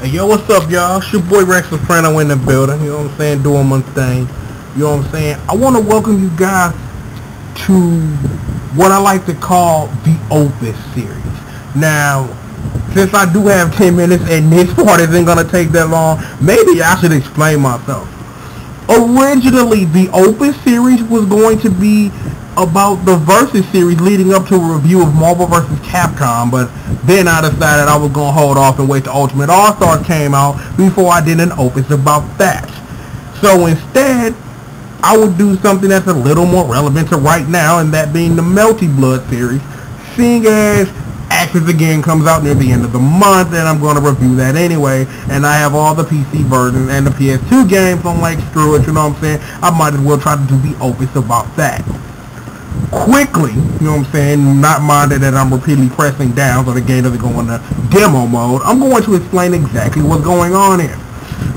Hey, yo, what's up, y'all? It's your boy Rex Soprano in the building. You know what I'm saying? Doing my thing. You know what I'm saying? I want to welcome you guys to what I like to call the Opus series. Now, since I do have 10 minutes and this part isn't going to take that long, maybe I should explain myself. Originally, the Opus series was going to be about the Versus series leading up to a review of Marvel vs. Capcom, but then I decided I was going to hold off and wait till Ultimate All-Stars came out before I did an Opus about that. So instead, I would do something that's a little more relevant to right now, and that being the Melty Blood series, seeing as Opus again comes out near the end of the month, and I'm going to review that anyway, and I have all the PC versions and the PS2 games, so I'm like, screw it, you know what I'm saying? I might as well try to do the Opus about that. Quickly, you know what I'm saying, not minded that I'm repeatedly pressing down so the game doesn't go into demo mode, I'm going to explain exactly what's going on here.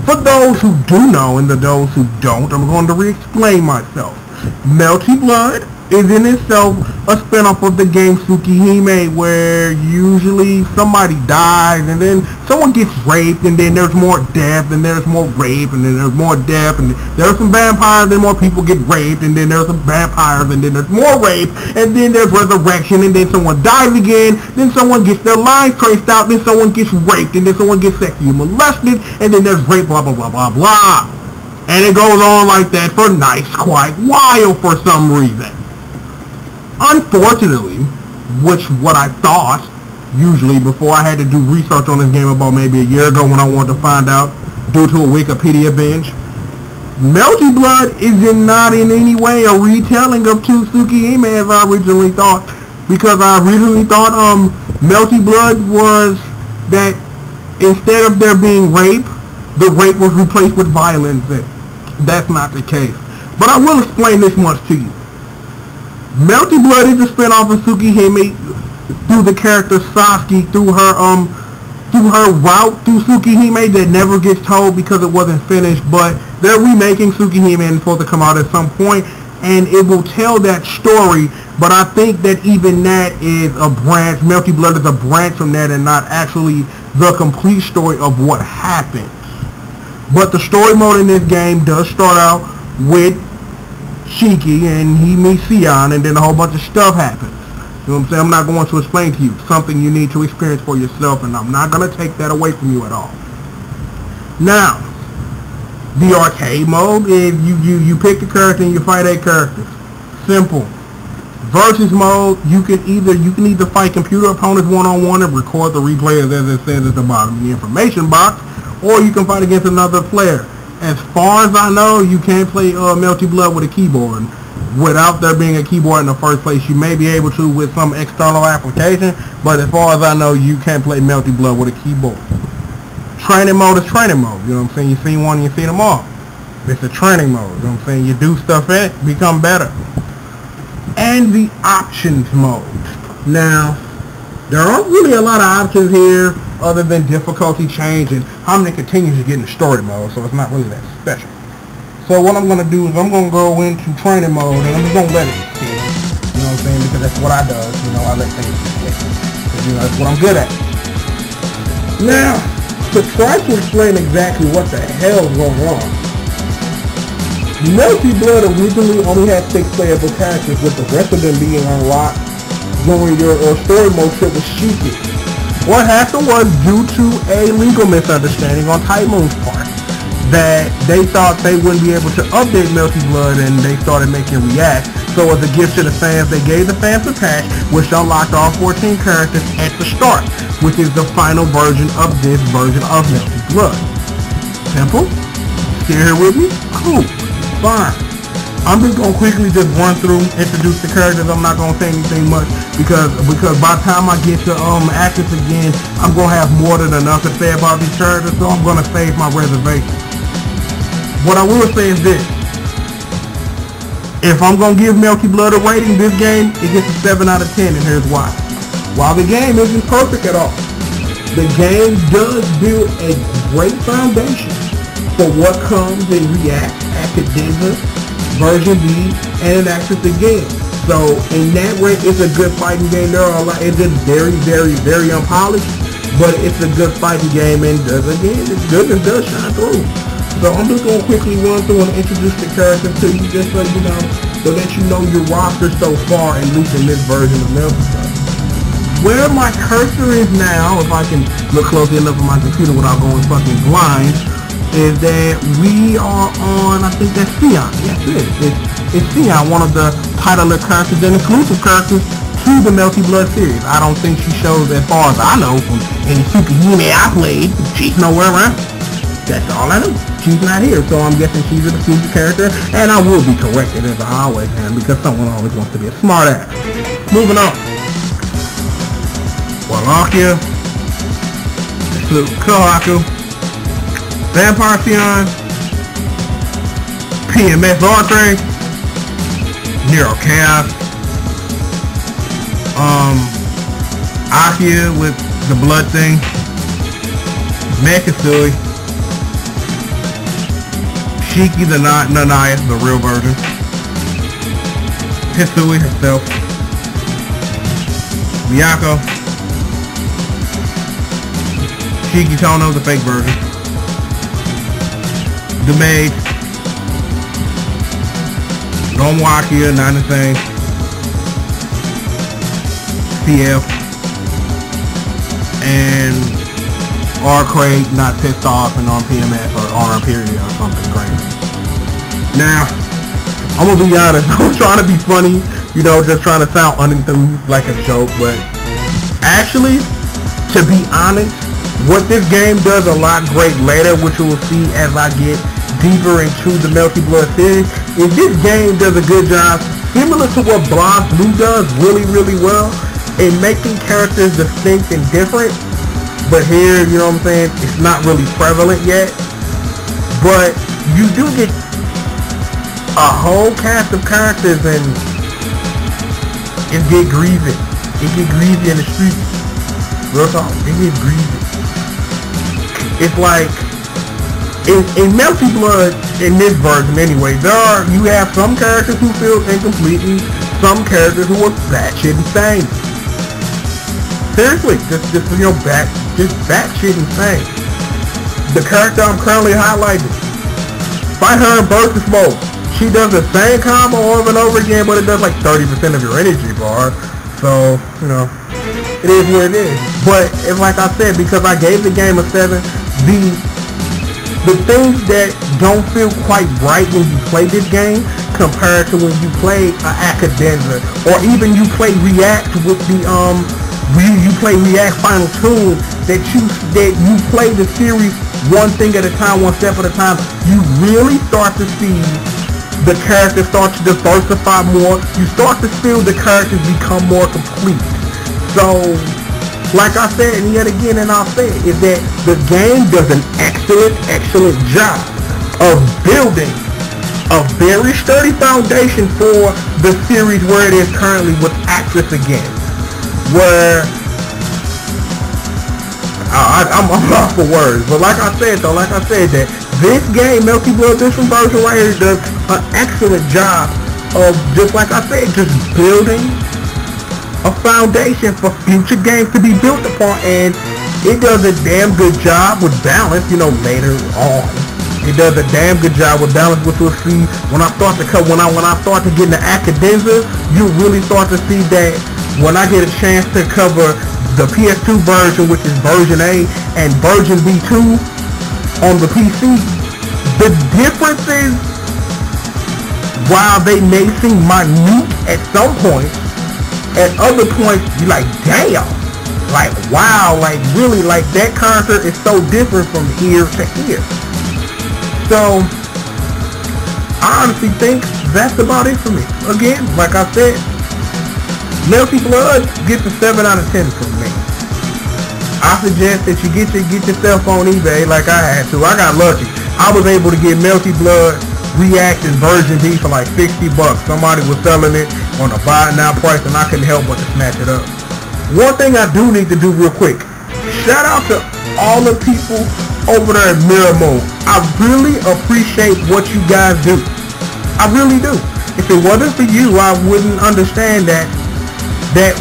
For those who do know and those who don't, I'm going to re-explain myself. Melty Blood is in itself a spin-off of the game Tsukihime, where usually somebody dies and then someone gets raped, and then there's more death, and there's more rape, and then there's more death, and there's some vampires, and more people get raped, and then there's some vampires, and then there's more rape, and then there's resurrection, and then someone dies again, then someone gets their lines traced out, then someone gets raped, and then someone gets sexually molested, and then there's rape, blah blah blah blah blah. And it goes on like that for nights, quite wild for some reason. Unfortunately, what I thought, usually before I had to do research on this game about maybe a year ago when I wanted to find out, due to a Wikipedia binge, Melty Blood is not in any way a retelling of Tsukihime as I originally thought. Because I originally thought Melty Blood was that instead of there being rape, the rape was replaced with violence. That's not the case. But I will explain this much to you. Melty Blood is a spin-off of Tsukihime through the character Sasuke, through her route through Tsukihime that never gets told because it wasn't finished, but they're remaking Tsukihime and it's supposed to come out at some point, and it will tell that story, but I think that even that is a branch. Melty Blood is a branch from that and not actually the complete story of what happened. But the story mode in this game does start out with Shiki, and he meets Sion, and then a whole bunch of stuff happens. You know what I'm saying? I'm not going to explain to you. It's something you need to experience for yourself, and I'm not going to take that away from you at all. Now, the arcade mode is you pick a character and you fight a character. Simple. Versus mode, you can either fight computer opponents one-on-one and record the replay as it says at the bottom of the information box, or you can fight against another player. As far as I know, you can't play Melty Blood with a keyboard without there being a keyboard in the first place. You may be able to with some external application, but as far as I know, you can't play Melty Blood with a keyboard. Training mode is training mode. You know what I'm saying? You see one, you see them all. It's a training mode. You know what I'm saying? You do stuff in it, become better. And the options mode. Now, there aren't really a lot of options here other than difficulty change and how many continues you get in the story mode, so it's not really that special. So what I'm going to do is I'm going to go into training mode, and I'm just going to let it skip. You know what I'm saying? Because that's what I do. You know, I let things skip. You know, that's what I'm good at. Now, to try to explain exactly what the hell is going on, Melty Blood originally only had 6 playable characters, with the rest of them being unlocked during your story mode trip with Shiki. What happened was, due to a legal misunderstanding on Typhoon's part, that they thought they wouldn't be able to update Melty Blood, and they started making React. So as a gift to the fans, they gave the fans a patch which unlocked all 14 characters at the start, which is the final version of this version of Melty Blood. Simple? Still here with me? Cool. Fine. I'm just going to quickly just run through, introduce the characters. I'm not going to say anything much because by the time I get to Actus again, I'm going to have more than enough to say about these characters, so I'm going to save my reservation. What I will say is this. If I'm going to give Melty Blood a rating, this game, it gets a 7 out of 10, and here's why. While the game isn't perfect at all, the game does build a great foundation for what comes in React, Academia, Version B, and an Actus again. So in that way, it's a good fighting game. There are a lot. It's just very, very, very unpolished, but it's a good fighting game, and again, its goodness does shine through. So I'm just going to quickly run through and introduce the character to you, just so you know, so that you know your roster so far, at least in this version of Melty Blood. Where my cursor is now, if I can look closely enough at my computer without going fucking blind, is that we are on, I think that's Sion. Yes, it is. It's Sion, one of the titular characters and exclusive characters to the Melty Blood series. I don't think she shows, as far as I know, from any Tsukihime I played. She's nowhere around. That's all I know. She's not here, so I'm guessing she's an exclusive character, and I will be corrected as I always am, because someone always wants to be a smart ass. Moving on. Wallachia, Kohaku, Vampire Sion, PMS Arcade, Nero Chaos, Akia with the blood thing, Mekasui, Shiki the Nanaya, the real version, Hisui herself, Miyako, Shiki Tono, the fake version, the maid, Nomuakia, not the same, CL, and Arcade, not pissed off and on PMS or on period or something crazy. Now, I'm gonna be honest, I'm trying to be funny, you know, just trying to sound unenthused like a joke, but actually, to be honest, what this game does a lot great later, which you will see as I get deeper into the Melty Blood series, is this game does a good job, similar to what BlazBlue does really, really well, in making characters distinct and different. But here, you know what I'm saying, it's not really prevalent yet. But you do get a whole cast of characters, and it get greasy. It get greasy in the streets. Real talk, it get greasy. It's like, in Melty Blood, in this version anyway, you have some characters who feel incomplete, and some characters who are batshit insane. Seriously, just you know, batshit insane. The character I'm currently highlighting, fight her in burst mode. She does the same combo over and over again, but it does like 30% of your energy bar. So, you know, it is what it is. But it's like I said, because I gave the game a 7, the things that don't feel quite right when you play this game compared to when you play Academia, or even you play React with the you play React Final Tune, that you play the series one thing at a time, one step at a time, you really start to see the characters start to diversify more. You start to feel the characters become more complete. So, like I said, and yet again, and I'll say it, is that the game does an excellent job of building a very sturdy foundation for the series where it is currently with Actress again. Where I'm off for words, but like I said that this game, Melty Blood, this version right here, does an excellent job of, just like I said, just building a foundation for future games to be built upon, and it does a damn good job with balance, you know, later on. It does a damn good job with balance, which we'll see when I start to when I start to get into Academia, you really start to see that when I get a chance to cover the PS2 version, which is version A, and version B2 on the PC, the differences, while they may seem minute at some points, at other points you're like, damn, like wow, like really, like that character is so different from here to here. So I honestly think that's about it for me. Again, like I said, Melty Blood gets a 7 out of 10 from me. I suggest that you get yourself on eBay like I had to. I got lucky. I was able to get Melty Blood React in version B for like $60. Somebody was selling it on a buy now price, and I couldn't help but to snatch it up. One thing I do need to do real quick, shout out to all the people over there at Mirror Mode. I really appreciate what you guys do. I really do. If it wasn't for you, I wouldn't understand that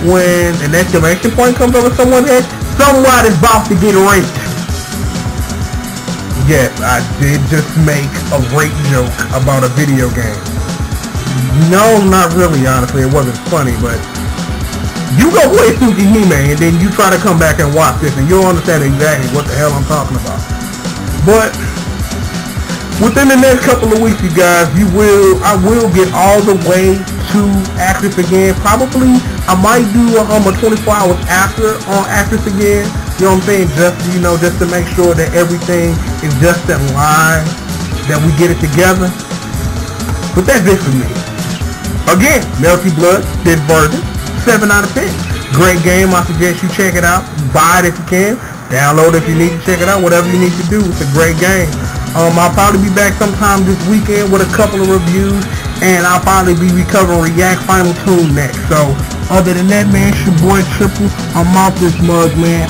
when an exclamation point comes over someone's head, somebody's about to get raped. Yes, I did just make a rape joke about a video game. No, not really, honestly. It wasn't funny, but you go play Tsukihime and then you try to come back and watch this and you'll understand exactly what the hell I'm talking about. But within the next couple of weeks, you guys, I will get all the way to Actress again. Probably I might do a 24 hours after on Actress again. You know what I'm saying? Just to make sure that everything is just in line, that we get it together. But that's it for me. Again, Melty Blood, this version, 7 out of 10. Great game. I suggest you check it out. Buy it if you can. Download it if you need to check it out. Whatever you need to do. It's a great game. I'll probably be back sometime this weekend with a couple of reviews, and I'll probably be recovering React Final Tune next. So, other than that, man, it's your boy Triple. I'm off this mug, man.